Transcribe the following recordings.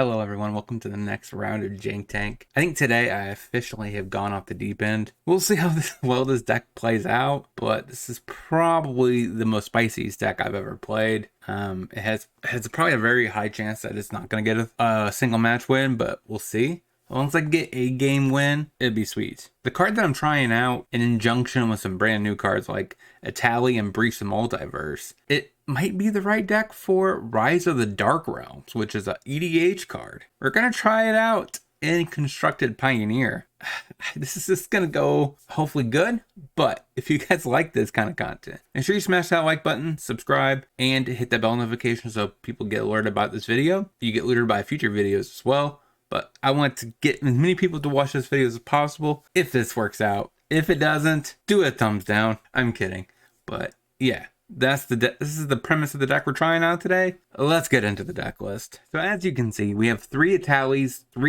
Hello everyone, welcome to the next round of Jank Tank. I think today I officially have gone off the deep end. We'll see how this deck plays out, but this is probably the most spiciest deck I've ever played. It has probably a very high chance that it's not going to get a single match win, but we'll see. Once I get a game win, it'd be sweet. The card that I'm trying out, in conjunction with some brand new cards like Atali and Breach the Multiverse, it might be the right deck for Rise of the Dark Realms, which is a EDH card. We're going to try it out in Constructed Pioneer. This is just going to go hopefully good, but if you guys like this kind of content, make sure you smash that like button, subscribe, and hit that bell notification so people get alerted about this video. You get alerted by future videos as well. But I want to get as many people to watch this video as possible if this works out. If it doesn't, do a thumbs down. I'm kidding. But yeah, this is the premise of the deck we're trying out today. Let's get into the deck list. So as you can see, we have 3 Atalis, 4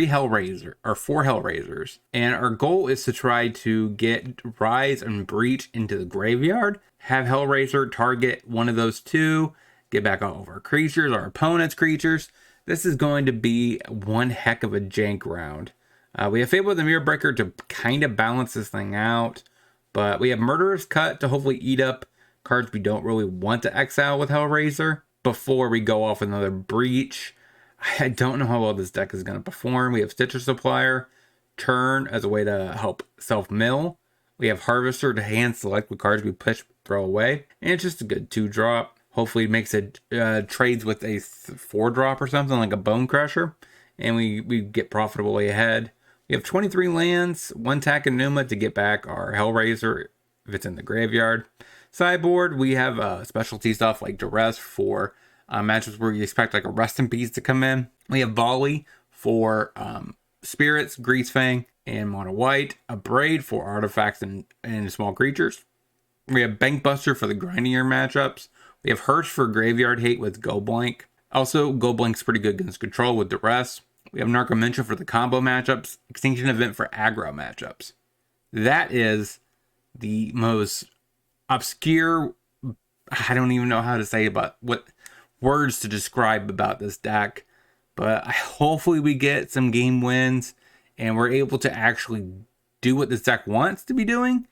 Hellraisers. And our goal is to try to get Rise and Breach into the graveyard. Have Hellraiser target one of those two. Get back all of our creatures, our opponent's creatures. This is going to be one heck of a jank round. We have Fable of the Mirror Breaker to kind of balance this thing out. But we have Murderous Cut to hopefully eat up cards we don't really want to exile with Hellraiser before we go off another Breach. I don't know how well this deck is going to perform. We have Stitcher Supplier, Turn as a way to help self-mill. We have Harvester to hand select what cards we push, throw away. And it's just a good 2-drop. Hopefully it makes it trades with a 4-drop or something like a Bone Crusher. And we get profitably ahead. We have 23 lands, 1 Takenuma to get back our Hellraiser if it's in the graveyard. Sideboard, we have specialty stuff like Duress for matches where you expect like a Rest in Peace to come in. We have Volley for Spirits, Greasefang, and Mono White. A Braid for artifacts and small creatures. We have Bankbuster for the grindier matchups. We have Hirsch for Graveyard Hate with Go Blank. Also, Go Blank's pretty good against control with Duress. We have Narcomentia for the combo matchups. Extinction Event for aggro matchups. That is the most obscure, I don't even know how to say about what words to describe about this deck. But hopefully we get some game wins and we're able to actually do what this deck wants to be doing.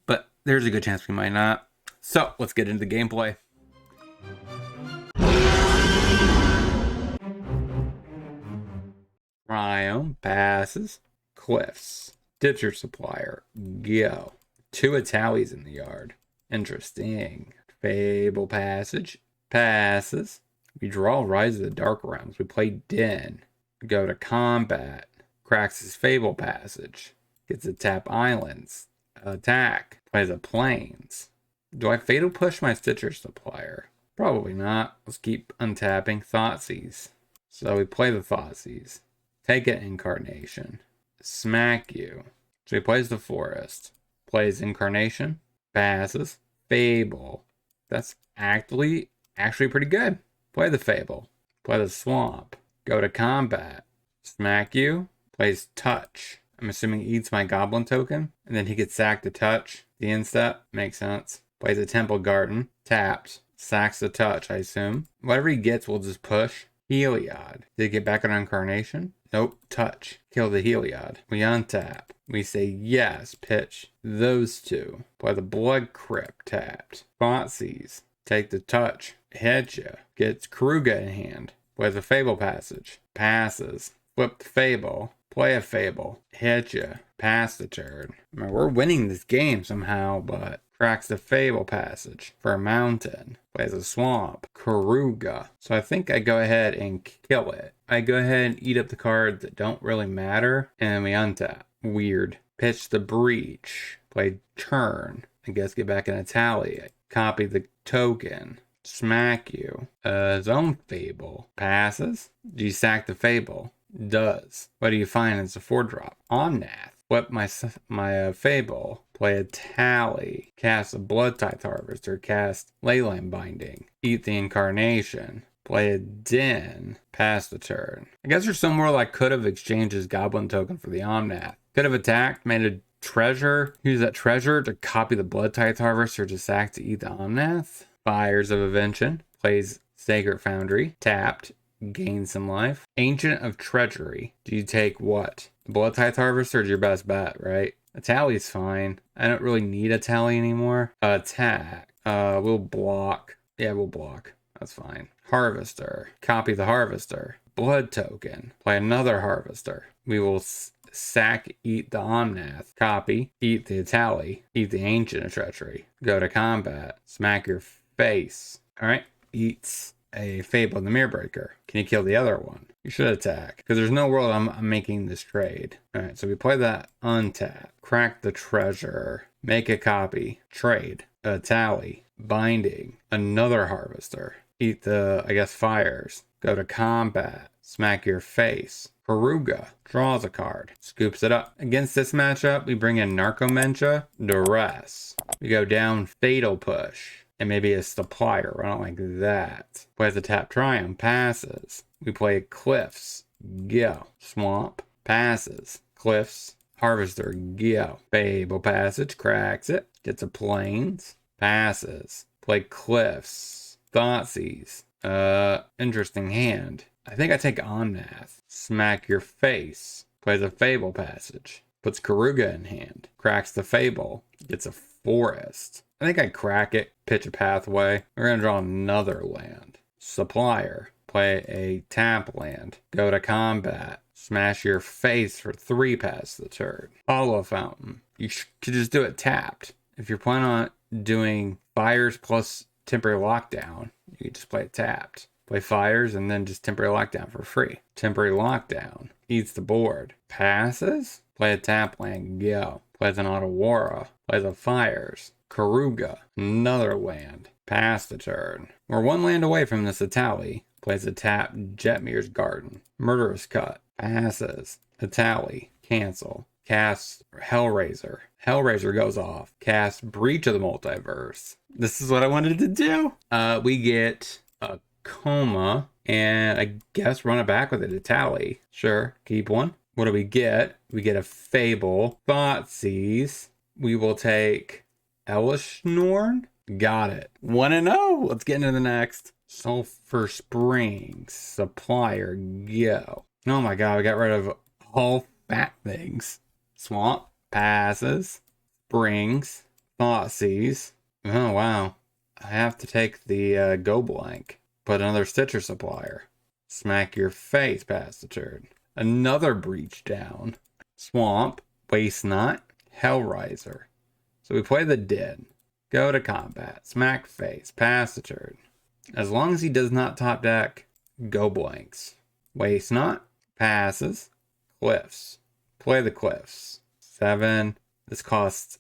But there's a good chance we might not. So let's get into the gameplay. Rhyme passes. Cliffs. Stitcher Supplier. Go. 2 Atalis in the yard. Interesting. Fable Passage. Passes. We draw Rise of the Dark Realms. We play Den. Go to combat. Cracks his Fable Passage. Gets to tap islands. Attack. Plays a Plains. Do I Fatal Push my Stitcher Supplier? Probably not. Let's keep untapping Thoughtseize. So we play the Thoughtseize. Take an Incarnation. Smack you. So he plays the Forest. Plays Incarnation. Passes. Fable. That's actually pretty good. Play the Fable. Play the Swamp. Go to combat. Smack you. Plays Touch. I'm assuming he eats my Goblin token. And then he gets sacked to Touch. The instep. Makes sense. Plays a Temple Garden. Taps. Sacks the Touch, I assume. Whatever he gets, we'll just push. Heliod. Did he get back on Incarnation? Nope. Touch. Kill the Heliod. We untap. We say yes. Pitch those 2. Play the Blood Crypt tapped. Thoughtseize. Take the Touch. Head ya. Gets Kruga in hand. Play the Fable Passage. Passes. Flip the Fable. Play a Fable. Hit ya. Pass the turn. I mean, we're winning this game somehow, but cracks the Fable Passage for a mountain. Plays a swamp. Karuga. So I think I go ahead and kill it. I go ahead and eat up the cards that don't really matter. And we untap. Weird. Pitch the Breach. Play turn. I guess get back in a tally. Copy the token. Smack you. Zone Fable. Passes. Do you sack the Fable? Does. What do you find? It's a 4-drop. Omnath. Flip my Fable. Play a Tally. Cast a Blood Tithe Harvester. Cast Leyline Binding. Eat the Incarnation. Play a Den. Pass the turn. I guess there's somewhere I could have exchanged his Goblin token for the Omnath. Could have attacked, made a treasure. Use that treasure to copy the Blood Tithe Harvester to sack to eat the Omnath. Fires of Invention. Plays Sacred Foundry. Tapped. gain some life. Ancient of Treachery. Do you take what? The Blood Tithe Harvester is your best bet, right? A tally's fine. I don't really need a tally anymore. Attack. We'll block. Yeah, we'll block. That's fine. Harvester. Copy the Harvester. Blood token. Play another Harvester. We will sack, eat the Omnath. Copy. Eat the tally. Eat the Ancient of Treachery. Go to combat. Smack your face. Alright. Eats a Fable of the Mirrorbreaker. Can you kill the other one? You should attack. Because there's no world I'm making this trade. Alright, so we play that untap. Crack the Treasure. Make a copy. Trade. A tally. Binding. Another Harvester. Eat the, I guess, fires. Go to combat. Smack your face. Peruga draws a card. Scoops it up. Against this matchup, we bring in Narcomentia. Duress. We go down Fatal Push. And maybe a Supplier. I don't like that. Plays the tap Triumph. Passes. We play Cliffs. Go. Swamp. Passes. Cliffs. Harvester. Go. Fable Passage. Cracks it. Gets a Plains. Passes. Play Cliffs. Thoughtseize. Interesting hand. I think I take Omnath. Smack your face. Plays a Fable Passage. Puts Karuga in hand. Cracks the Fable. Gets a Forest. I think I crack it. Pitch a Pathway. We're going to draw another land. Supplier. Play a tap land. Go to combat. Smash your face for 3 past the turn. Hollow Fountain. You could just do it tapped. If you're planning on doing fires plus temporary lockdown, you could just play it tapped. Play fires and then just temporary lockdown for free. Temporary lockdown. Eats the board. Passes. Play a tap land. Go. Plays an Otawara. Plays a fires. Karuga. Another land. Pass the turn. We're 1 land away from this Atali. Plays a tap Jetmir's Garden. Murderous Cut. Passes. Atali. Cancel. Cast Hellraiser. Hellraiser goes off. Cast Breach of the Multiverse. This is what I wanted to do. We get a Coma. And I guess run it back with it. Atali. Sure. Keep one. What do we get? We get a Fable. Thoughtseize. We will take Elishnorn. Got it. 1-0. Let's get into the next. Sulphur Springs. Supplier. Go. Oh my god, we got rid of all fat things. Swamp. Passes. Springs. Thoughtseize. Oh wow. I have to take the Go Blank. Put another Stitcher Supplier. Smack your face past the turn. Another Breach down. Swamp. Waste Not. Hellraiser. So we play the Dead. Go to combat. Smack face. Pass the turn. As long as he does not top deck, Go Blanks. Waste Not. Passes. Cliffs. Play the Cliffs. 7. This costs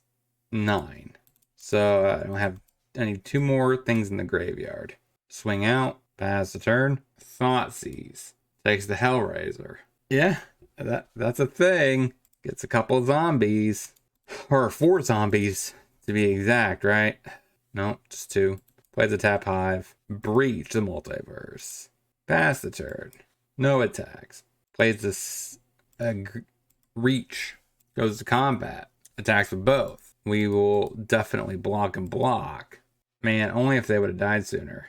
9. So I need 2 more things in the graveyard. Swing out. Pass the turn. Thoughtseize. Takes the Hellraiser. Yeah, that's a thing. Gets a couple of zombies. Or 4 zombies, to be exact, right? No, just 2. Plays a tap Hive. Breach the Multiverse. Pass the turn. No attacks. Plays this Reach. Goes to combat. Attacks with both. We will definitely block and block. Man, only if they would have died sooner.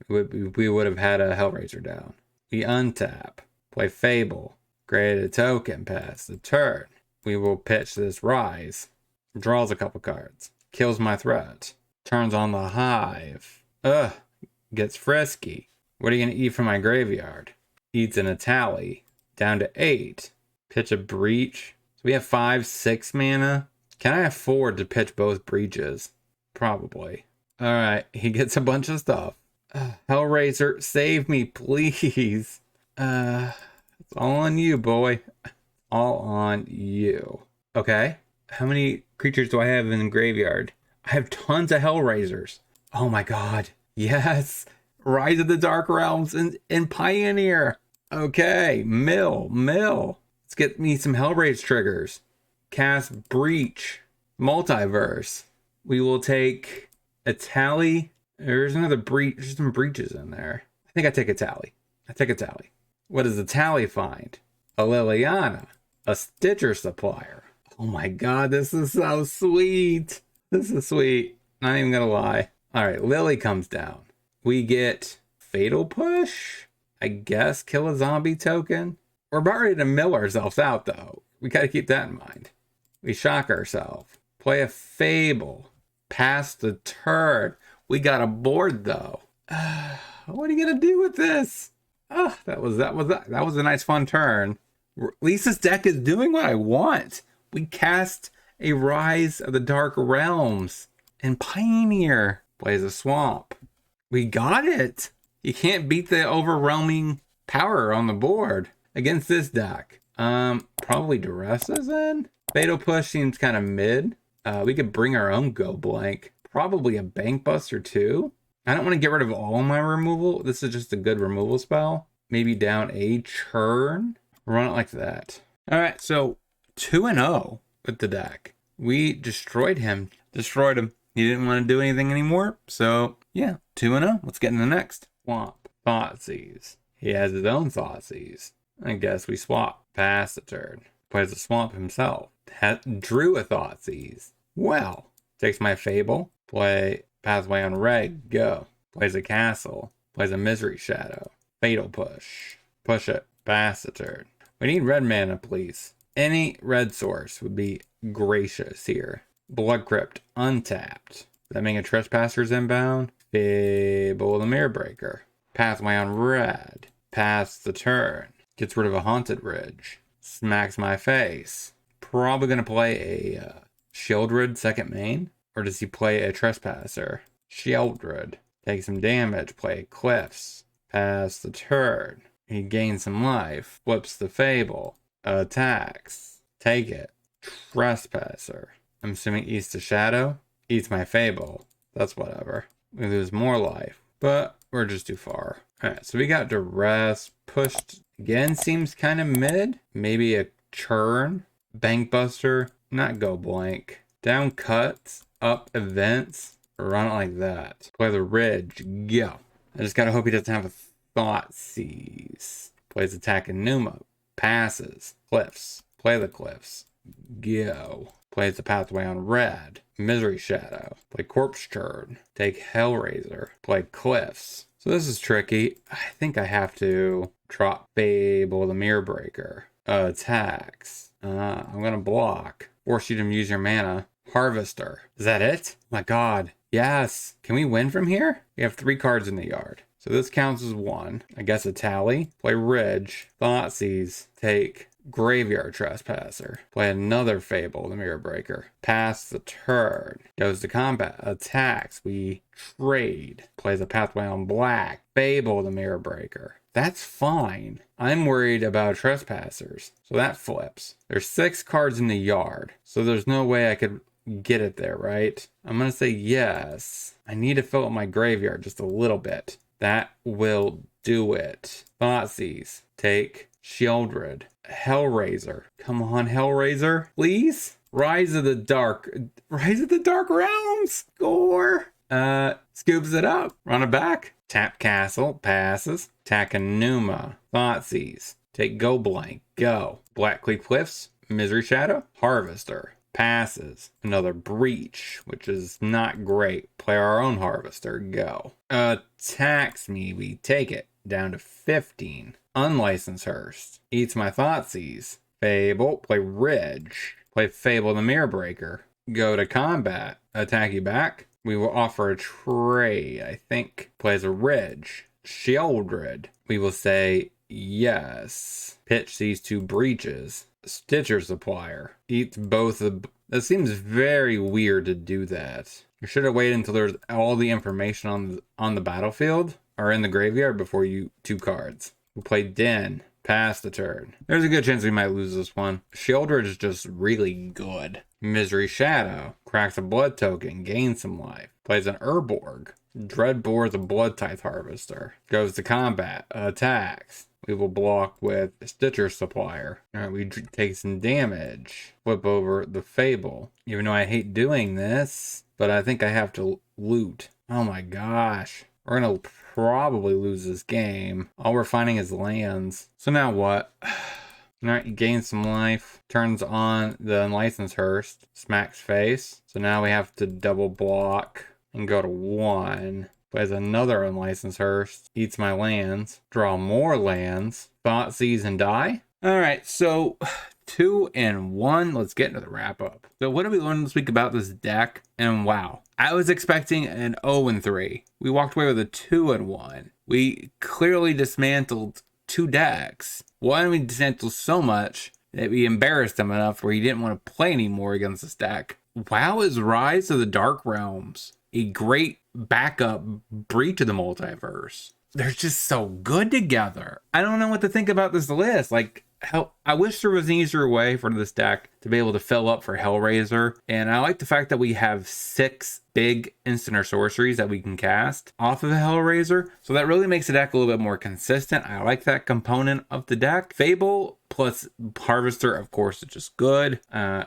We would have had a Hellraiser down. We untap. Play Fable. Create a token. Pass the turn. We will pitch this Rise. Draws a couple cards. Kills my threat. Turns on the Hive. Gets frisky. What are you going to eat from my graveyard? Eats an Atali. Down to 8. Pitch a Breach. So we have 5, 6 mana. Can I afford to pitch both Breaches? Probably. Alright, he gets a bunch of stuff. Hellraiser, save me, please. It's all on you, boy. All on you. Okay. How many creatures do I have in the graveyard? I have tons of Hellraisers. Oh my god. Yes. Rise of the Dark Realms and Pioneer. Okay. Mill. Let's get me some Hellraiser triggers. Cast Breach. Multiverse. We will take a Tally. There's another Breach. There's some Breaches in there. I think I take a Tally. What does the Tally find? A Liliana. A Stitcher Supplier. Oh my god, this is so sweet. This is sweet. Not even gonna lie. Alright, Lily comes down. We get Fatal Push. I guess kill a zombie token. We're about ready to mill ourselves out, though. We gotta keep that in mind. We shock ourselves. Play a Fable. Pass the turn. We got a board, though. What are you gonna do with this? Oh, that was a nice fun turn. At least this deck is doing what I want. We cast a Rise of the Dark Realms, and Pioneer plays a Swamp. We got it. You can't beat the overwhelming power on the board against this deck. Probably Duresses in. Fatal Push seems kind of mid. We could bring our own Go Blank. Probably a Bank Buster too. I don't want to get rid of all my removal. This is just a good removal spell. Maybe down a churn. Run it like that. All right, so 2-0 with the deck. We destroyed him. He didn't want to do anything anymore. So yeah, 2-0. Let's get into the next. Swamp. Thoughtseize. He has his own Thoughtseize. I guess we swap. Pass the turn. Plays a Swamp himself. Drew a Thoughtseize. Well, takes my Fable. Play Pathway on red. Go. Plays a Castle. Plays a Misery Shadow. Fatal Push. Push it. Pass the turn. We need red mana, please. Any red source would be gracious here. Blood Crypt, untapped. Does that mean a Trespasser's inbound? Fable the Mirror Breaker. Pathway on red. Pass the turn. Gets rid of a Haunted Ridge. Smacks my face. Probably going to play a Shieldred second main. Or does he play a Trespasser? Shieldred. Takes some damage. Play Cliffs. Pass the turn. He gains some life. Flips the Fable. Attacks. Take it. Trespasser. I'm assuming eats the Shadow. Eats my Fable. That's whatever. We lose more life. But we're just too far. Alright, so we got Duress. Pushed again. Seems kind of mid. Maybe a churn. Bank Buster. Not Go Blank. Down cuts. Up events. Run it like that. Play the Ridge. Go. I just gotta hope he doesn't have a Thoughtseize. Plays Attack and Numa. Passes. Cliffs. Play the Cliffs. Go. Plays the Pathway on red. Misery Shadow. Play Corpse Churn. Take Hellraiser. Play Cliffs. So this is tricky. I think I have to drop Fable the Mirror Breaker. Attacks. I'm gonna block. Force you to use your mana. Harvester. Is that it? Oh my god. Yes. Can we win from here? We have 3 cards in the yard. So this counts as 1. I guess a tally. Play Ridge. Thoughtseize. Take Graveyard Trespasser. Play another Fable, the Mirror Breaker. Pass the turn. Goes to combat. Attacks. We trade. Plays a Pathway on black. Fable, the Mirror Breaker. That's fine. I'm worried about Trespassers. So that flips. There's 6 cards in the yard. So there's no way I could get it there, right? I'm going to say yes. I need to fill up my graveyard just a little bit. That will do it. Thoughtseize. Take Shieldred. Hellraiser. Come on, Hellraiser. Please? Rise of the Dark Realms. Score. Scoops it up. Run it back. Tap Castle. Passes. Takanuma. Thoughtseize. Take Go Blank. Go. Black Cliffs. Misery Shadow. Harvester. Passes. Another Breach, which is not great. Play our own Harvester. Go. Attacks me. We take it. Down to 15. Unlicensed Hearst. Eats my Thoughtseize. Fable. Play Ridge. Play Fable the Mirror Breaker. Go to combat. Attack you back. We will offer a trade, I think. Plays a Ridge. Shieldred. We will say yes. Pitch these 2 breaches. Stitcher Supplier. Eats both of... That seems very weird to do that. You should have waited until there's all the information on the battlefield or in the graveyard before you 2 cards. We play Den. Pass the turn. There's a good chance we might lose this one. Shieldred is just really good. Misery Shadow. Cracks a blood token. Gains some life. Plays an Urborg. Dreadbore is a Blood Tithe Harvester. Goes to combat. Attacks. We will block with Stitcher Supplier. Alright, we take some damage. Flip over the Fable. Even though I hate doing this, but I think I have to loot. Oh my gosh. We're gonna probably lose this game. All we're finding is lands. So now what? Alright, you gain some life. Turns on the Unlicensed Hearst. Smacks face. So now we have to double block and go to 1. Plays another unlicensed Hearst. Eats my lands. Draw more lands. Thought, Seize, and Die. Alright, so 2 and 1. Let's get into the wrap up. So what did we learn this week about this deck? And wow, I was expecting an 0 and 3. We walked away with a 2 and 1. We clearly dismantled 2 decks. One we dismantled so much that we embarrassed him enough where he didn't want to play anymore against this deck. Wow, is Rise of the Dark Realms a great backup Breach of the Multiverse. They're just so good together. I don't know what to think about this list. Like, hell, I wish there was an easier way for this deck to be able to fill up for Hellraiser. And I like the fact that we have 6 big instant or sorceries that we can cast off of Hellraiser. So that really makes the deck a little bit more consistent. I like that component of the deck. Fable plus Harvester, of course, is just good.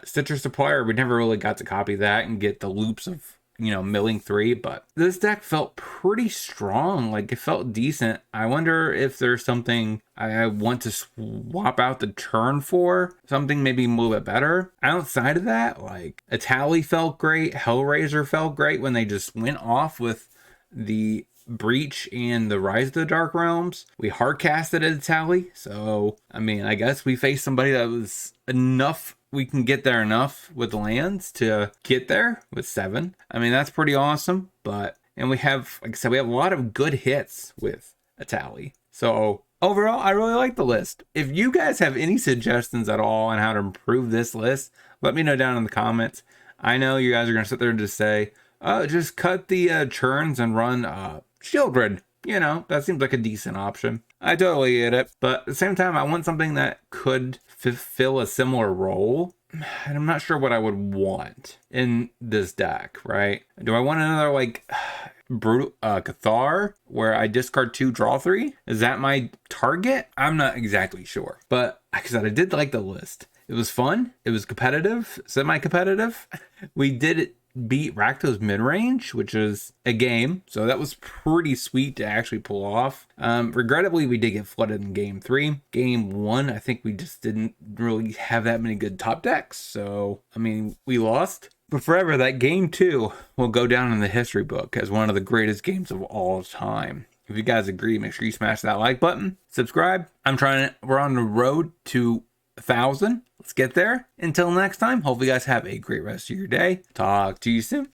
Citrus Supplier, we never really got to copy that and get the loops of, you know, milling 3, but this deck felt pretty strong. Like, it felt decent. I wonder if there's something I want to swap out the turn for, something maybe a little bit better. Outside of that, like, Atali felt great. Hellraiser felt great when they just went off with the Breach and the Rise of the Dark Realms. We hard casted at Atali, so I mean, I guess we faced somebody that was enough. We can get there enough with lands to get there with 7. I mean, that's pretty awesome. And we have, like I said, we have a lot of good hits with Atali. So overall, I really like the list. If you guys have any suggestions at all on how to improve this list, let me know down in the comments. I know you guys are going to sit there and just say, oh, just cut the churns and run Shieldred. You know, that seems like a decent option. I totally get it. But at the same time, I want something that could fulfill a similar role. And I'm not sure what I would want in this deck, right? Do I want another, like, brutal Cathar where I discard 2, draw 3? Is that my target? I'm not exactly sure. But like I said, I did like the list. It was fun. It was competitive, semi-competitive. We did beat Rakdos mid-range, which is a game, so that was pretty sweet to actually pull off. Regrettably, we did get flooded in game 3. Game 1, I think we just didn't really have that many good top decks, so I mean, we lost. But forever, that game 2 will go down in the history book as one of the greatest games of all time. If you guys agree, make sure you smash that like button, subscribe. We're on the road to 1,000. Let's get there. Until next time, hope you guys have a great rest of your day. Talk to you soon.